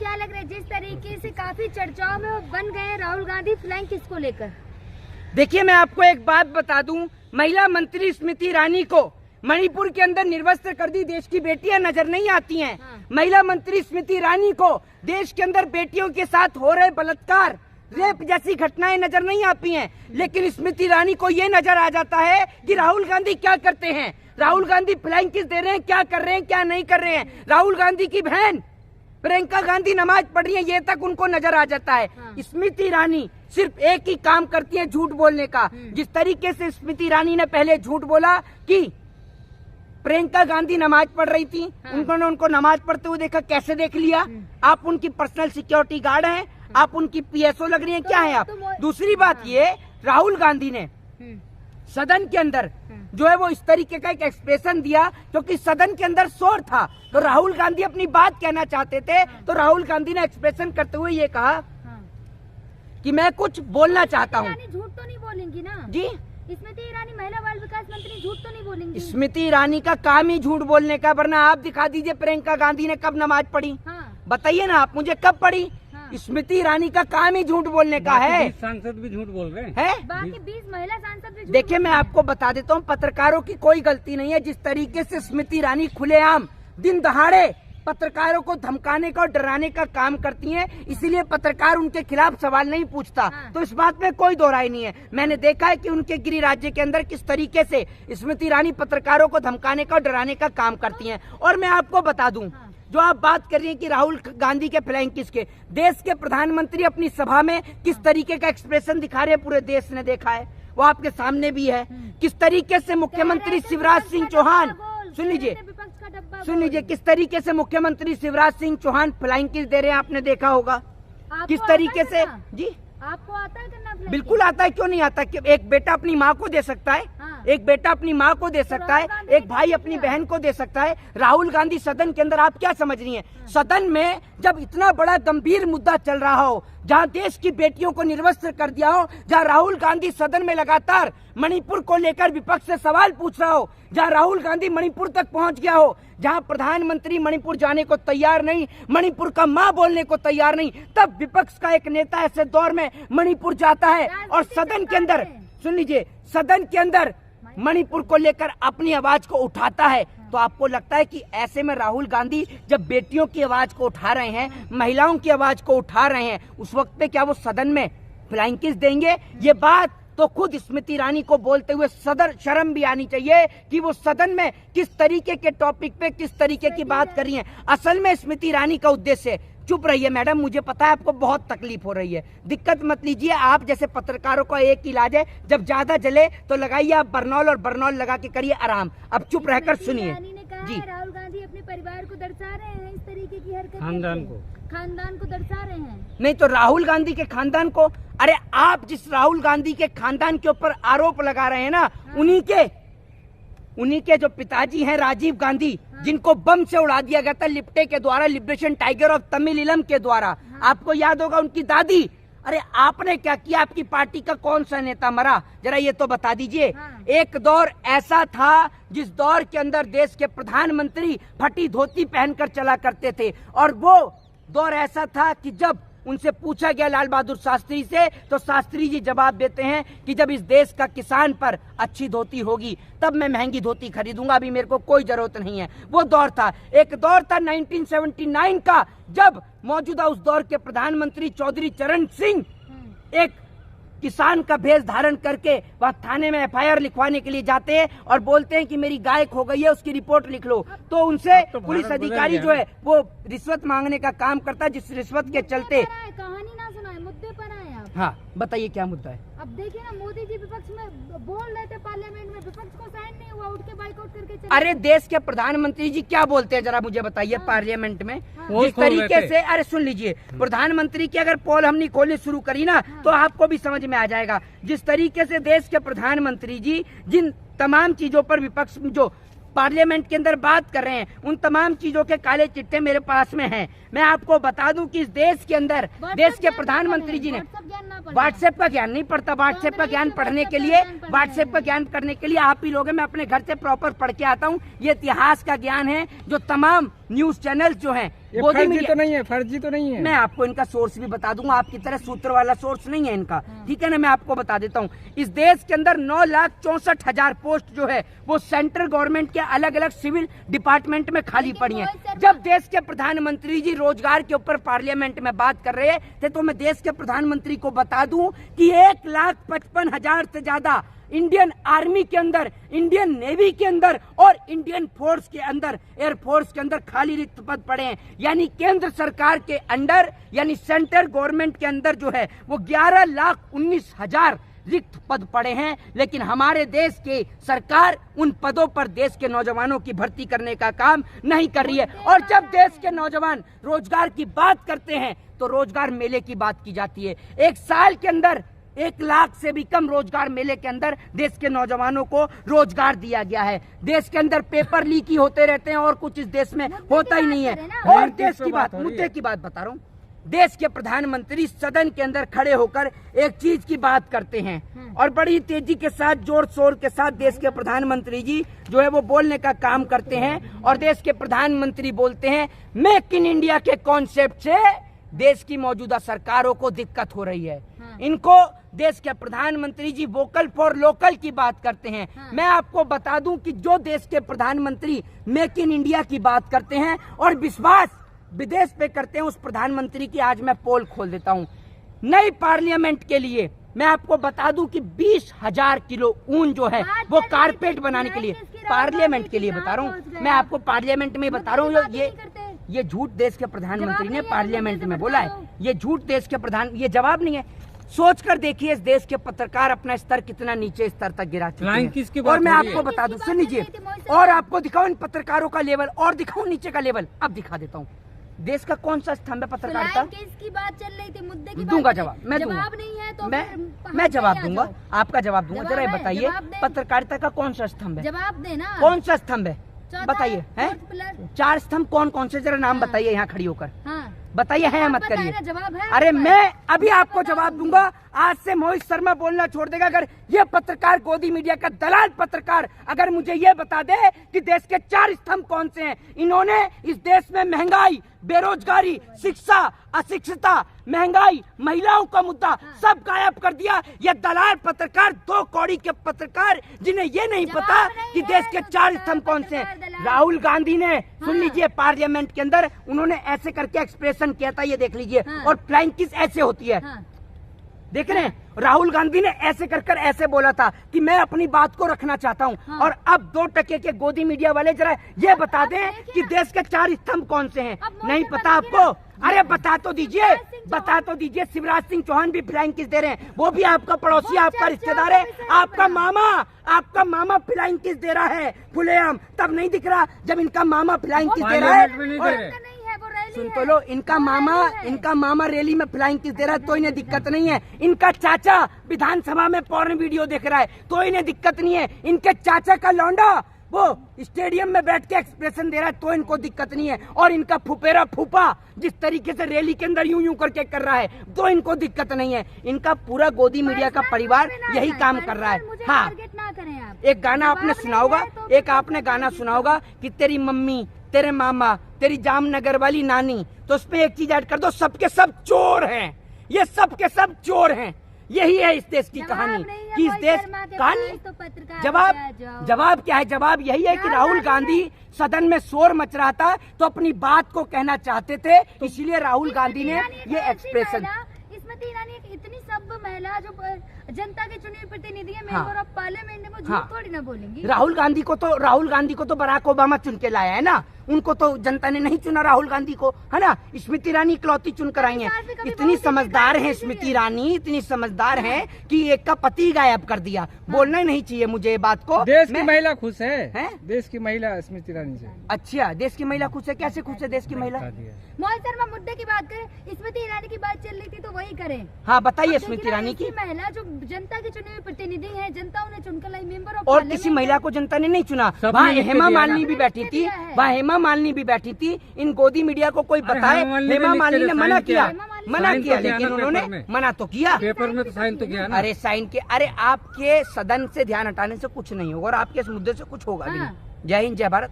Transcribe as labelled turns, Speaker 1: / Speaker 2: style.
Speaker 1: क्या लग रहा है जिस तरीके से काफी चर्चाओं में वो बन गए राहुल गांधी फ्लैंक किसको लेकर?
Speaker 2: देखिए, मैं आपको एक बात बता दूं, महिला मंत्री स्मृति ईरानी को मणिपुर के अंदर निर्वस्त्र कर दी देश की बेटियां नजर नहीं आती हैं। महिला मंत्री स्मृति ईरानी को देश के अंदर बेटियों के साथ हो रहे बलात्कार, रेप जैसी घटनाएं नजर नहीं आती हैं। लेकिन स्मृति ईरानी को ये नजर आ जाता है कि राहुल गांधी क्या करते हैं, राहुल गांधी फ्लैंक किस दे रहे हैं, क्या कर रहे हैं, क्या नहीं कर रहे हैं। राहुल गांधी की बहन प्रियंका गांधी नमाज पढ़ रही है, ये तक उनको नजर आ जाता है। स्मृति ईरानी सिर्फ एक ही काम करती है, झूठ बोलने का। जिस तरीके से स्मृति ईरानी ने पहले झूठ बोला कि प्रियंका गांधी नमाज पढ़ रही थी, उन्होंने उनको नमाज पढ़ते हुए देखा, कैसे देख लिया? आप उनकी पर्सनल सिक्योरिटी गार्ड हैं, आप उनकी पीएसओ लग रही हैं, क्या है आप? दूसरी बात ये, राहुल गांधी ने सदन के अंदर जो है वो इस तरीके का एक एक्सप्रेशन दिया, क्योंकि सदन के अंदर शोर था, तो राहुल गांधी अपनी बात कहना चाहते थे, तो राहुल गांधी ने एक्सप्रेशन करते हुए ये कहा कि मैं कुछ बोलना चाहता हूँ।
Speaker 1: झूठ तो नहीं बोलेंगी ना
Speaker 2: जी?
Speaker 1: स्मृति ईरानी महिला बाल विकास मंत्री झूठ तो नहीं बोलेंगी?
Speaker 2: स्मृति ईरानी का काम ही झूठ बोलने का, वरना आप दिखा दीजिए प्रियंका गांधी ने कब नमाज पढ़ी, बताइए ना आप मुझे, कब पढ़ी? स्मृति ईरानी का काम ही झूठ बोलने का है।
Speaker 3: सांसद भी झूठ बोल रहे
Speaker 2: हैं,
Speaker 1: बाकी 20 महिला सांसद भी।
Speaker 2: देखिए, मैं आपको बता देता हूँ, पत्रकारों की कोई गलती नहीं है। जिस तरीके से स्मृति ईरानी खुलेआम दिन दहाड़े पत्रकारों को धमकाने का और डराने का काम करती हैं, इसीलिए पत्रकार उनके खिलाफ सवाल नहीं पूछता। तो इस बात में कोई दो राय नहीं है। मैंने देखा है कि उनके गृह राज्य के अंदर किस तरीके से स्मृति ईरानी पत्रकारों को धमकाने का और डराने का काम करती हैं। और मैं आपको बता दूं, जो आप बात कर रही हैं कि राहुल गांधी के फ्लैंक किसके, देश के प्रधानमंत्री अपनी सभा में किस तरीके का एक्सप्रेशन दिखा रहे हैं, पूरे देश ने देखा है, वो आपके सामने भी है। किस तरीके से मुख्यमंत्री शिवराज सिंह चौहान, सुन लीजिए, किस तरीके से मुख्यमंत्री शिवराज सिंह चौहान फ्लाइंग किस दे रहे हैं, आपने देखा होगा किस तरीके से। जी,
Speaker 1: आपको आता है करना?
Speaker 2: बिल्कुल आता है, क्यों नहीं आता? एक बेटा अपनी माँ को दे सकता है, एक बेटा अपनी माँ को दे सकता है, एक भाई अपनी बहन को दे सकता है। राहुल गांधी सदन के अंदर, आप क्या समझ रही हैं, सदन में जब इतना बड़ा गंभीर मुद्दा चल रहा हो, जहां देश की बेटियों को निर्वस्त्र कर दिया हो, जहां राहुल गांधी सदन में लगातार मणिपुर को लेकर विपक्ष से सवाल पूछ रहा हो, जहां राहुल गांधी मणिपुर तक पहुंच गया हो, जहां प्रधानमंत्री मणिपुर जाने को तैयार नहीं, मणिपुर का मां बोलने को तैयार नहीं, तब विपक्ष का एक नेता ऐसे दौर में मणिपुर जाता है और सदन के अंदर, सुन लीजिए, सदन के अंदर मणिपुर को लेकर अपनी आवाज को उठाता है। तो आपको लगता है कि ऐसे में राहुल गांधी जब बेटियों की आवाज को उठा रहे हैं, महिलाओं की आवाज को उठा रहे हैं, उस वक्त पे क्या वो सदन में फ्लाइंग किस देंगे? ये बात तो खुद स्मृति ईरानी को बोलते हुए सदर शर्म भी आनी चाहिए कि वो सदन में किस तरीके के टॉपिक पे किस तरीके की बात कर रही हैं। असल में स्मृति ईरानी का उद्देश्य, चुप रहिए मैडम, मुझे पता है आपको बहुत तकलीफ हो रही है, दिक्कत मत लीजिए। आप जैसे पत्रकारों का एक इलाज है, जब ज्यादा जले तो लगाइए आप बर्नॉल, और बर्नॉल लगा के करिए आराम। अब चुप रहकर सुनिए जी।
Speaker 1: राहुल गांधी अपने परिवार को दर्शा रहे हैं, इस तरीके की हरकत, खानदान को दर्शा रहे हैं।
Speaker 2: नहीं तो राहुल गांधी के खानदान को, अरे आप जिस राहुल गांधी के खानदान के ऊपर आरोप लगा रहे हैं ना, उन्हीं के जो पिताजी हैं राजीव गांधी, जिनको बम से उड़ा दिया गया था लिप्टे के द्वारा, लिबरेशन टाइगर ऑफ तमिल के द्वारा, आपको याद होगा उनकी दादी। अरे आपने क्या किया? आपकी पार्टी का कौन सा नेता मरा, जरा ये तो बता दीजिए। एक दौर ऐसा था जिस दौर के अंदर देश के प्रधानमंत्री फटी धोती पहनकर चला करते थे, और वो दौर ऐसा था कि जब उनसे पूछा गया लाल बहादुर शास्त्री से, तो शास्त्री जी जवाब देते हैं कि जब इस देश का किसान पर अच्छी धोती होगी तब मैं महंगी धोती खरीदूंगा, अभी मेरे को कोई जरूरत नहीं है। वो दौर था, एक दौर था 1979 का, जब मौजूदा उस दौर के प्रधानमंत्री चौधरी चरण सिंह एक किसान का भेष धारण करके वह थाने में एफआईआर लिखवाने के लिए जाते हैं और बोलते हैं कि मेरी गाय खो गई है, उसकी रिपोर्ट लिख लो। तो उनसे पुलिस अधिकारी जो है वो रिश्वत मांगने का काम करता है, जिस रिश्वत के चलते,
Speaker 1: कहानी ना सुनाए, मुद्दे पर आए आप।
Speaker 2: हाँ बताइए क्या मुद्दा है?
Speaker 1: अब देखिए ना, मोदी जी विपक्ष में बोल रहे थे पार्लियामेंट में, विपक्ष को साइन नहीं हुआ, उठ के बाइकआउट करके चले।
Speaker 2: अरे देश के प्रधानमंत्री जी क्या बोलते हैं, जरा मुझे बताइए। पार्लियामेंट में जिस तरीके से, अरे सुन लीजिए, प्रधानमंत्री की अगर पोल हमने खोलनी शुरू करी ना तो आपको भी समझ में आ जाएगा। जिस तरीके से देश के प्रधानमंत्री जी जिन तमाम चीजों पर विपक्ष जो पार्लियामेंट के अंदर बात कर रहे हैं, उन तमाम चीजों के काले चिट्ठे मेरे पास में हैं। मैं आपको बता दूं कि इस देश के अंदर देश के प्रधानमंत्री जी ने व्हाट्सएप का ज्ञान नहीं पढ़ता। व्हाट्सएप का ज्ञान पढ़ने के लिए, व्हाट्सएप का ज्ञान करने के लिए आप ही लोग हैं, मैं अपने घर से प्रॉपर पढ़ के आता हूं। ये इतिहास का ज्ञान है जो तमाम न्यूज चैनल जो हैं
Speaker 3: ये
Speaker 2: गोदी
Speaker 3: फर्जी
Speaker 2: मीडिया
Speaker 3: तो नहीं है, फर्जी तो नहीं है।
Speaker 2: मैं आपको इनका सोर्स भी बता दूंगा, आपकी तरह सूत्र वाला सोर्स नहीं है इनका, ठीक है ना। मैं आपको बता देता हूँ, इस देश के अंदर 9,64,000 पोस्ट जो है वो सेंट्रल गवर्नमेंट के अलग अलग सिविल डिपार्टमेंट में खाली पड़ी हैं। जब देश के प्रधानमंत्री जी रोजगार के ऊपर पार्लियामेंट में बात कर रहे थे तो मैं देश के प्रधानमंत्री को बता दूं कि 1,55,000 से ज्यादा इंडियन आर्मी के अंदर, इंडियन नेवी के अंदर और इंडियन फोर्स के अंदर, एयरफोर्स के अंदर खाली रिक्त पद पड़े हैं। यानी केंद्र सरकार के अंडर, यानी सेंट्रल गवर्नमेंट के अंदर जो है वो 11,19,000 रिक्त पद पड़े हैं। लेकिन हमारे देश की सरकार उन पदों पर देश के नौजवानों की भर्ती करने का काम नहीं कर रही है। और जब देश के नौजवान रोजगार की बात करते हैं तो रोजगार मेले की बात की जाती है। एक साल के अंदर 1 लाख से भी कम रोजगार मेले के अंदर देश के नौजवानों को रोजगार दिया गया है। देश के अंदर पेपर लीक ही होते रहते हैं और कुछ इस देश में होता ही नहीं है। और देश की बात, मुद्दे की बात बता रहा हूँ, देश के प्रधानमंत्री सदन के अंदर खड़े होकर एक चीज की बात करते हैं और बड़ी तेजी के साथ, जोर शोर के साथ देश के प्रधानमंत्री जी जो है वो बोलने का काम करते हैं। और देश के प्रधानमंत्री बोलते हैं मेक इन इंडिया के कॉन्सेप्ट से देश की मौजूदा सरकारों को दिक्कत हो रही है। इनको देश के प्रधानमंत्री जी वोकल फॉर लोकल की बात करते हैं। मैं आपको बता दूं कि जो देश के प्रधानमंत्री मेक इन इंडिया की बात करते हैं और विश्वास विदेश पे करते हैं, उस प्रधानमंत्री की आज मैं पोल खोल देता हूं। नई पार्लियामेंट के लिए मैं आपको बता दूं कि 20,000 किलो ऊन जो है वो कारपेट बनाने के लिए, पार्लियामेंट के लिए बता रहा हूं मैं आपको, पार्लियामेंट में बता रहा हूँ। ये झूठ देश के प्रधानमंत्री ने पार्लियामेंट में बोला है, ये झूठ देश के प्रधान, ये जवाब नहीं है। सोच कर देखिए इस देश के पत्रकार अपना स्तर कितना नीचे स्तर तक गिरा चुके हैं। और मैं आपको बता दूं, सुन लीजिए, और आपको दिखाऊं इन पत्रकारों का लेवल, और दिखाऊं नीचे का लेवल, अब दिखा देता हूँ। देश का कौन सा स्तंभ है पत्रकारिता?
Speaker 1: की बात चल रही थी, मुद्दे की
Speaker 2: दूंगा जवाब, मैं दूंगा,
Speaker 1: नहीं है तो
Speaker 2: मैं जवाब दूंगा, आपका जवाब दूंगा। जरा बताइए पत्रकारिता का कौन सा स्तंभ है?
Speaker 1: जवाब देना,
Speaker 2: कौन सा स्तंभ है बताइए। है 4 स्तंभ कौन कौन से, जरा नाम बताइए यहाँ खड़ी होकर, बताइए, है मत करिए। अरे मैं अभी आपको जवाब दूंगा। आज से मोहित शर्मा बोलना छोड़ देगा अगर ये पत्रकार, गोदी मीडिया का दलाल पत्रकार अगर मुझे ये बता दे कि देश के 4 स्तंभ कौन से हैं। इन्होंने इस देश में महंगाई, बेरोजगारी, शिक्षा, अशिक्षिता, महंगाई, महिलाओं का मुद्दा सब गायब कर दिया। ये दलाल पत्रकार, 2 कौड़ी के पत्रकार जिन्हें ये नहीं पता कि देश के 4 स्तंभ कौन से हैं। राहुल गांधी ने, सुन लीजिए, पार्लियामेंट के अंदर उन्होंने ऐसे करके एक्सप्रेशन किया था, ये देख लीजिए। और फ्लाइंग किस ऐसे होती है, देख रहे हैं? राहुल गांधी ने ऐसे कर ऐसे बोला था कि मैं अपनी बात को रखना चाहता हूं। और अब 2 टके के गोदी मीडिया वाले जरा ये बता दें कि देश के 4 स्तंभ कौन से हैं। नहीं पता आपको? अरे बता तो दीजिए, बता तो दीजिए। शिवराज सिंह चौहान भी फ्लाइंग किस दे रहे हैं, वो भी आपका पड़ोसी, आपका रिश्तेदार है, आपका मामा फ्लाइंग किस दे रहा है खुलेआम। तब नहीं दिख रहा जब इनका मामा फ्लाइंग किस दे रहा है। सुन तो लो, इनका मामा रैली में फ्लाइंग किस दे रहा है तो इन्हें दिक्कत नहीं है। इनका चाचा विधानसभा में पॉर्न वीडियो देख रहा है तो इन्हें दिक्कत नहीं है। इनके चाचा का लौंडा वो स्टेडियम में बैठ के एक्सप्रेशन दे रहा है तो इनको दिक्कत नहीं है। और इनका फुफेरा फूफा जिस तरीके से रैली के अंदर यूं करके कर रहा है तो इनको दिक्कत नहीं है। इनका पूरा गोदी मीडिया का परिवार यही काम कर रहा है। हाँ, एक गाना आपने सुना होगा, एक आपने गाना सुना होगा कि तेरी मम्मी, तेरे मामा, तेरी जामनगर वाली नानी, तो उसमें एक चीज ऐड कर दो, सबके सब चोर हैं, ये सबके सब चोर हैं। यही है इस देश की कहानी कि इस देश कहानी। जवाब क्या है? जवाब यही है कि राहुल गांधी सदन में शोर मच रहा था तो अपनी बात को कहना चाहते थे, इसीलिए राहुल गांधी ने ये एक्सप्रेशन।
Speaker 1: स्मृति ईरानी एक इतनी सभ्य महिला जो जनता के चुने हुए प्रतिनिधि है, मेंबर ऑफ पार्लियामेंट, वो झूठ थोड़ी ना बोलेंगी। राहुल गांधी को तो बराक ओबामा चुन के लाया है ना, उनको तो जनता ने नहीं चुना राहुल गांधी को, है ना। स्मृति ईरानी इकलौती चुन कर आई है। इतनी समझदार है स्मृति ईरानी, इतनी समझदार है कि एक का पति गायब कर दिया। बोलना ही नहीं चाहिए मुझे ये बात को।
Speaker 3: देश की महिला खुश है, देश की महिला स्मृति ईरानी से।
Speaker 2: अच्छा, देश की महिला खुश है? कैसे खुश है देश की महिला?
Speaker 1: मोहित शर्मा मुद्दे की बात करें, स्मृति ईरानी की बात चल रही थी तो वही करें।
Speaker 2: हाँ बताइए, स्मृति ईरानी की
Speaker 1: महिला जो जनता के चुने हुए प्रतिनिधि है, जनता उन्हें चुनकर लाई, मेंबर ऑफ।
Speaker 2: और किसी महिला को जनता ने नहीं चुना। वहाँ हेमा मालिनी भी बैठी थी, वहाँ हेमा मालिनी भी बैठी थी। इन गोदी मीडिया को कोई बताए, हेमा मालिनी ने मना किया, लेकिन उन्होंने मना तो किया,
Speaker 3: पेपर में तो साइन तो किया ना।
Speaker 2: अरे साइन के, अरे आपके सदन से ध्यान हटाने से कुछ नहीं होगा और आपके इस मुद्दे से कुछ होगा भी नहीं। जय हिंद, जय भारत।